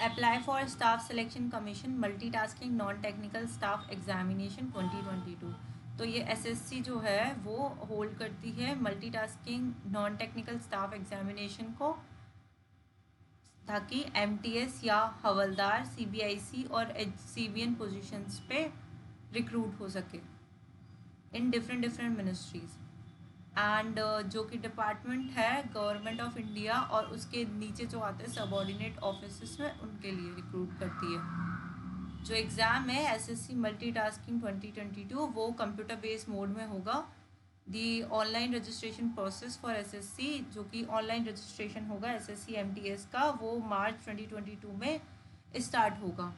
Apply for staff selection commission multitasking non technical staff examination 2022। तो ये SSC जो है वो होल्ड करती है multitasking non technical staff examination को, ताकि एमटीएस या हवलदार सीबीआईसी और सीबीएन पोजीशंस पे रिक्रूट हो सके in different different ministries. And जो कि डिपार्टमेंट है गवर्नमेंट ऑफ इंडिया और उसके नीचे जो आते हैं सबऑर्डिनेट ऑफिस में, उनके लिए रिक्रूट करती है। जो एग्ज़ाम है एसएससी मल्टीटास्किंग 2022 वो कंप्यूटर बेस्ड मोड में होगा। The online registration process for SSC, जो कि ऑनलाइन रजिस्ट्रेशन होगा एसएससी एमटीएस का, वो मार्च 2022 में स्टार्ट होगा।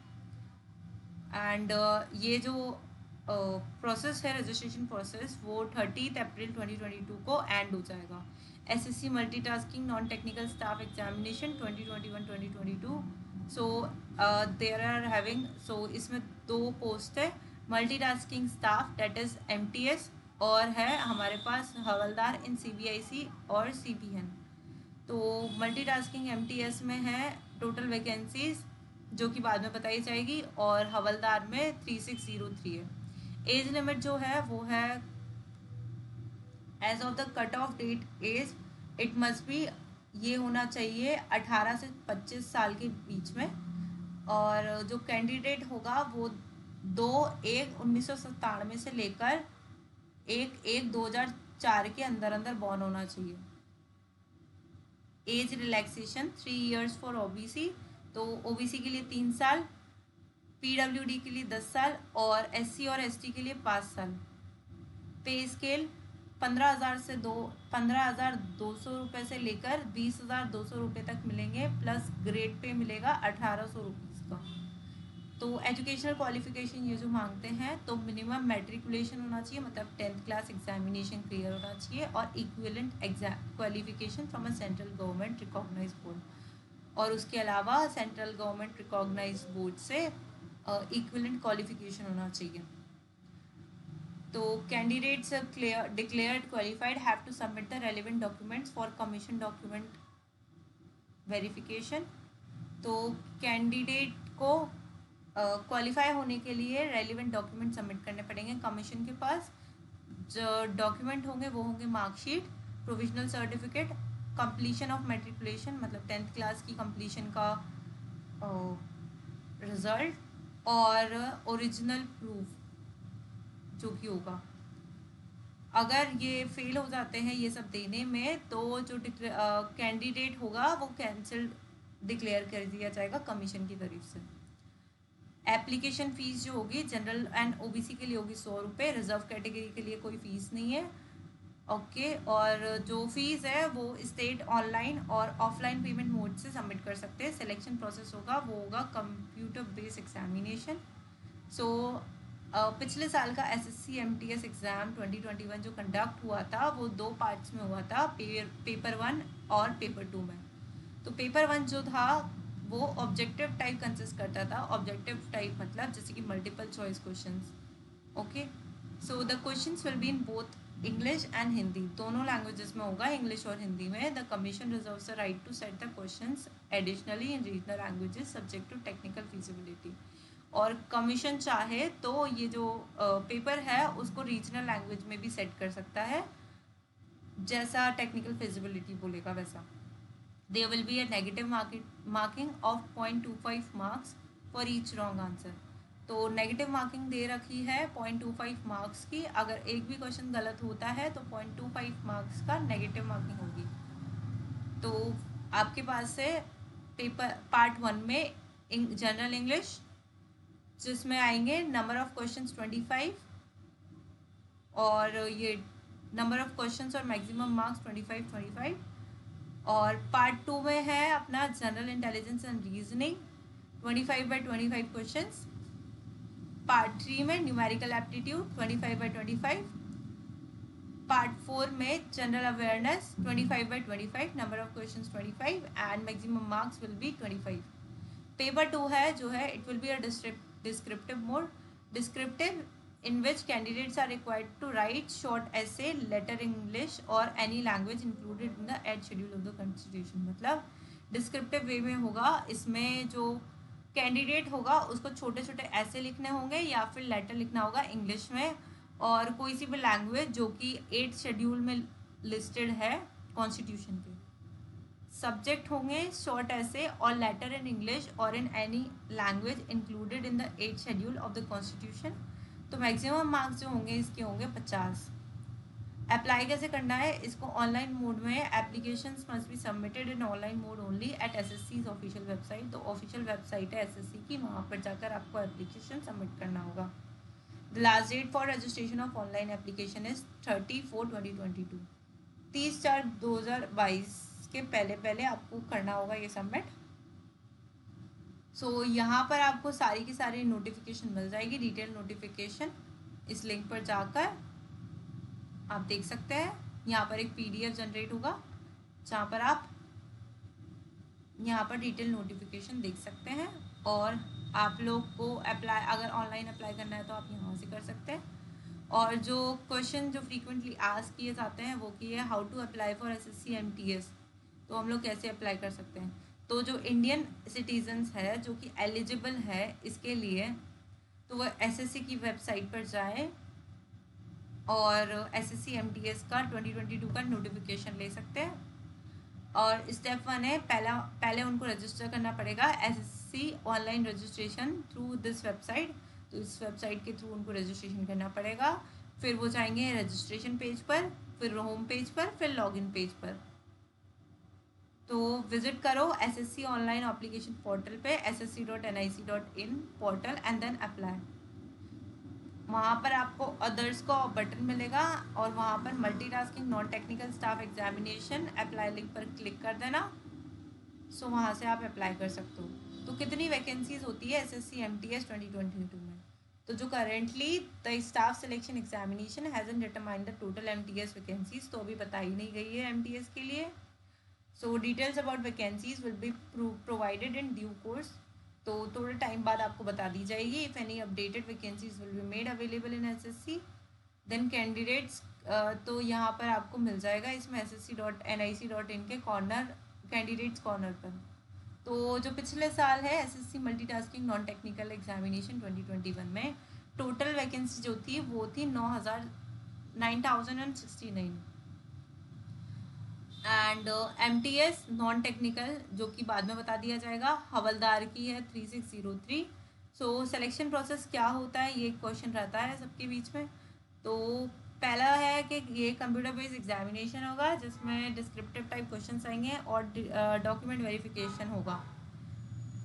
एंड ये जो प्रोसेस है रजिस्ट्रेशन प्रोसेस वो 30 अप्रैल 2022 को एंड हो जाएगा। SSC multitasking non technical staff examination 2021-2022। So there are having, so इसमें 2 पोस्ट है, multitasking staff that is MTS, और है हमारे पास हवलदार इन सीबीआईसी और सीबीएन। तो मल्टीटास्किंग एमटीएस में है टोटल वैकेंसीज जो कि बाद में बताई जाएगी, और हवलदार में 3603 है। एज लिमिट जो है वो है as of the cut off date as it must be, ये होना चाहिए 18 से 25 साल के बीच में। और जो कैंडिडेट होगा वो 2/1/1997 से लेकर 1/1/2004 के अंदर अंदर बॉर्न होना चाहिए। Age relaxation 3 years for OBC, तो ओबीसी के लिए 3 साल, पीडब्ल्यूडी के लिए 10 साल और एससी और एसटी के लिए 5 साल। पे स्केल 15,200 रुपये से लेकर 20,200 रुपये तक मिलेंगे, प्लस ग्रेड पे मिलेगा 1,800 रुपीज़ का। तो एजुकेशनल क्वालिफिकेशन ये जो मांगते हैं, तो मिनिमम मैट्रिकुलेशन होना चाहिए, मतलब 10th क्लास एग्जामिनेशन क्लियर होना चाहिए, और equivalent exam qualification from a central government recognise board, और उसके अलावा सेंट्रल गवर्नमेंट रिकॉग्नाइज बोर्ड से इक्विवेलेंट क्वालिफिकेशन होना चाहिए। तो candidates declared qualified have to submit the relevant documents for commission document verification. तो कैंडिडेट को क्वालिफाई होने के लिए रेलिवेंट डॉक्यूमेंट सबमिट करने पड़ेंगे कमीशन के पास। जो डॉक्यूमेंट होंगे वो होंगे marksheet, provisional certificate, completion of matriculation मतलब 10th क्लास की कंप्लीशन का रिजल्ट, और ओरिजिनल प्रूफ जो कि होगा। अगर ये फेल हो जाते हैं ये सब देने में, तो जो कैंडिडेट होगा वो कैंसिल्ड डिक्लेयर कर दिया जाएगा कमीशन की तरफ से। एप्लीकेशन फ़ीस जो होगी जनरल एंड ओबीसी के लिए होगी 100 रुपये, रिजर्व कैटेगरी के लिए कोई फ़ीस नहीं है। ओके, और जो फीस है वो स्टेट ऑनलाइन और ऑफलाइन पेमेंट मोड से सबमिट कर सकते हैं। सिलेक्शन प्रोसेस होगा वो होगा कंप्यूटर बेस्ड एग्जामिनेशन। सो पिछले साल का एसएससी एमटीएस एग्ज़ाम 2021 जो कंडक्ट हुआ था वो 2 पार्ट्स में हुआ था, पेपर 1 और पेपर 2 में। तो पेपर 1 जो था वो ऑब्जेक्टिव टाइप कंसिस्ट करता था। ऑब्जेक्टिव टाइप मतलब जैसे कि multiple choice questions. Okay, so the questions will be in both English and Hindi, दोनों लैंग्वेजेस में होगा, इंग्लिश और हिंदी में। The commission reserves the right to set the questions additionally in regional languages subject to technical feasibility. और commission चाहे तो ये जो पेपर है उसको रीजनल लैंग्वेज में भी सेट कर सकता है, जैसा टेक्निकल फिजिबिलिटी बोलेगा वैसा। There will be a negative marking of 0.25 marks for each wrong answer. तो नेगेटिव मार्किंग दे रखी है 0.25 मार्क्स की, अगर एक भी क्वेश्चन गलत होता है तो 0.25 मार्क्स का नेगेटिव मार्किंग होगी। तो आपके पास से पेपर पार्ट 1 में जनरल इंग्लिश जिसमें आएंगे नंबर ऑफ क्वेश्चंस 25, और ये नंबर ऑफ क्वेश्चंस और मैक्सिमम मार्क्स 25। और पार्ट 2 में है अपना general intelligence and reasoning 25/25 questions. Part 3 में न्यूमेरिकल एप्टीट्यूड 25/25। पार्ट 4 में general awareness 25/25, number of questions 25 and maximum marks will be 25। Paper 2 है जो है it will be a descriptive mode, descriptive in which candidates are required to write short essay, letter in English or any language included in the 8th schedule of the constitution। मतलब descriptive वे में होगा। इसमें जो candidate होगा उसको छोटे छोटे ऐसे लिखने होंगे या फिर लेटर लिखना होगा इंग्लिश में, और कोई सी भी लैंग्वेज जो कि 8th शेड्यूल में लिस्टेड है कॉन्स्टिट्यूशन के। सब्जेक्ट होंगे शॉर्ट ऐसे और लेटर इन इंग्लिश और in any language included in the 8th schedule of the constitution. तो मैक्सिमम मार्क्स जो होंगे इसके होंगे 50। अप्लाई कैसे करना है इसको? ऑनलाइन मोड में applications must be submitted in online mode only at SSC official website. तो ऑफिशियल वेबसाइट है एसएससी की, वहाँ पर जाकर आपको एप्लीकेशन सबमिट करना होगा। The last date for registration of online application is 30/4/2022। 30/4/2022 के पहले आपको करना होगा ये सबमिट। सो यहाँ पर आपको सारी की सारी नोटिफिकेशन मिल जाएगी, डिटेल नोटिफिकेशन। इस लिंक पर जाकर आप देख सकते हैं, यहाँ पर एक पीडीएफ जनरेट होगा जहाँ पर आप यहाँ पर डिटेल नोटिफिकेशन देख सकते हैं। और आप लोग को अप्लाई, अगर ऑनलाइन अप्लाई करना है तो आप यहाँ से कर सकते हैं। और जो क्वेश्चन जो फ्रीक्वेंटली आस्क किए जाते हैं वो कि है how to apply for SSC MTS. तो हम लोग कैसे अप्लाई कर सकते हैं? तो जो इंडियन सिटीजन्स है जो कि एलिजिबल है इसके लिए, तो वह एसएससी की वेबसाइट पर जाए और एसएससी एमटीएस का 2022 का नोटिफिकेशन ले सकते हैं। और स्टेप 1 है, पहले उनको रजिस्टर करना पड़ेगा SSC online registration through this website. तो इस वेबसाइट के थ्रू उनको रजिस्ट्रेशन करना पड़ेगा। फिर वो जाएंगे रजिस्ट्रेशन पेज पर, फिर होम पेज पर, फिर लॉगिन पेज पर। तो विजिट करो एसएससी ऑनलाइन एप्लीकेशन पोर्टल पे ssc.nic.in portal and then apply. वहाँ पर आपको अदर्स का बटन मिलेगा और वहाँ पर multitasking non technical staff examination apply link पर क्लिक कर देना। सो वहाँ से आप अप्लाई कर सकते हो। तो कितनी वैकेंसीज होती है एसएससी एमटीएस 2022 में? तो जो currently the staff selection examination hasn't determined the total MTS vacancies, तो अभी बताई नहीं गई है एमटीएस के लिए। So details about vacancies will be provided in due course. तो थोड़े टाइम बाद आपको बता दी जाएगी। If any updated vacancies will be made available in SSC then candidates. तो यहाँ पर आपको मिल जाएगा इसमें ssc.nic.in के कॉर्नर, कैंडिडेट्स कॉर्नर पर। तो जो पिछले साल है SSC multitasking non technical examination 2021 में टोटल वैकेंसी जो थी वो थी 9,069 एंड एमटीएस नॉन टेक्निकल जो कि बाद में बता दिया जाएगा हवलदार की है 3603। सो सिलेक्शन प्रोसेस क्या होता है ये क्वेश्चन रहता है सबके बीच में। तो पहला है कि ये कंप्यूटर बेस्ड एग्जामिनेशन होगा जिसमें डिस्क्रिप्टिव टाइप क्वेश्चन आएंगे और डॉक्यूमेंट वेरिफिकेशन होगा।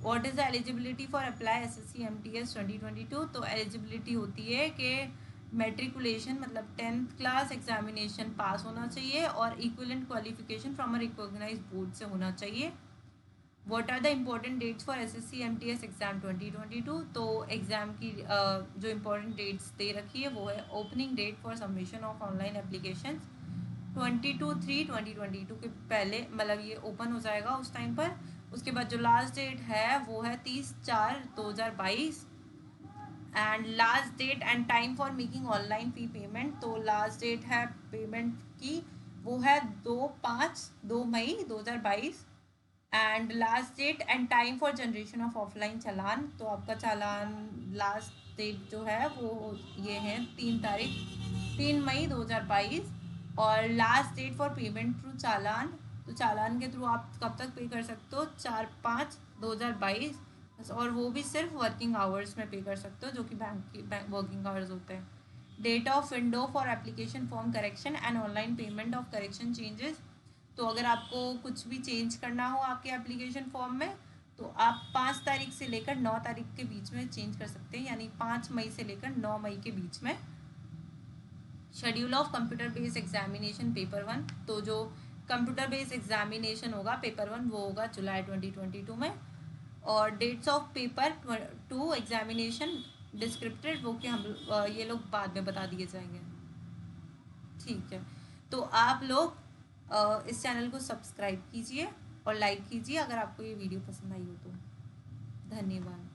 What is the eligibility for apply SSC MTS 2022? तो एलिजिबिलिटी होती है कि मेट्रिकुलेशन मतलब 10th क्लास एग्जामिनेशन पास होना चाहिए और equivalent qualification from a recognised board से होना चाहिए। What are the important dates for SSC MTS exam 2022? तो एग्ज़ाम की जो इम्पोर्टेंट डेट्स दे रखी है वो है opening date for submission of online application 22/3/2022 के पहले, मतलब ये ओपन हो जाएगा उस टाइम पर। उसके बाद जो लास्ट डेट है वो है 30/4/2022 and last date and time for making online fee payment. तो लास्ट डेट है पेमेंट की वो है 2 May 2022 and last date and time for generation of offline challan. तो आपका चालान लास्ट डेट जो है वो ये है 3 मई 2022 और last date for payment through challan. तो चालान के थ्रू आप कब तक पे कर सकते हो? 4/5/2022 और वो भी सिर्फ वर्किंग आवर्स में पे कर सकते हो जो कि बैंक वर्किंग आवर्स होते हैं। Date of window for application form correction and online payment of correction changes. तो अगर आपको कुछ भी चेंज करना हो आपके एप्लीकेशन फॉर्म में तो आप 5 तारीख से लेकर 9 तारीख के बीच में चेंज कर सकते हैं, यानी 5 मई से लेकर 9 मई के बीच में। Schedule of computer based examination paper 1। तो जो कंप्यूटर बेस्ड एग्जामिनेशन होगा पेपर 1 वो होगा जुलाई 2022 में। और डेट्स ऑफ पेपर 2 एग्जामिनेशन डिस्क्रिप्टेड वो कि हम ये लोग बाद में बता दिए जाएंगे। ठीक है, तो आप लोग इस चैनल को सब्सक्राइब कीजिए और लाइक कीजिए अगर आपको ये वीडियो पसंद आई हो तो। धन्यवाद।